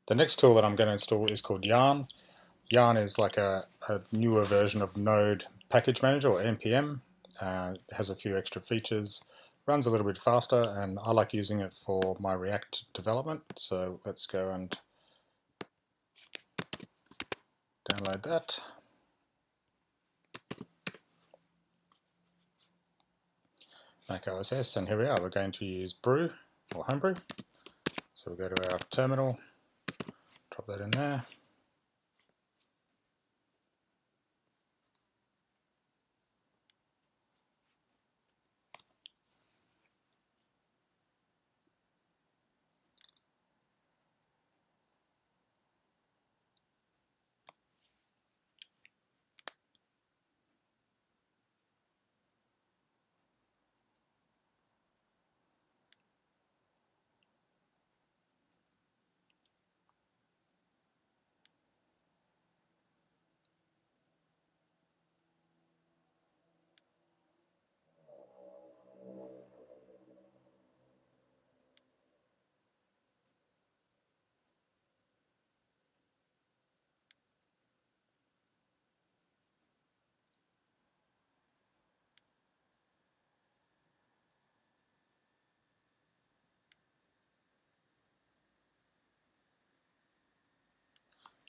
The next tool that I'm going to install is called Yarn. Yarn is like a newer version of Node Package Manager, or NPM. It has a few extra features, runs a little bit faster, and I like using it for my React development. So let's go and download that. Mac OS X, and here we are. We're going to use Brew or Homebrew. So we'll go to our terminal, drop that in there.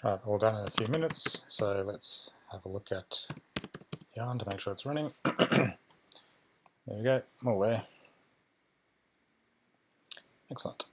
Right, all done in a few minutes, so let's have a look at Yarn to make sure it's running. There we go, all there. Excellent.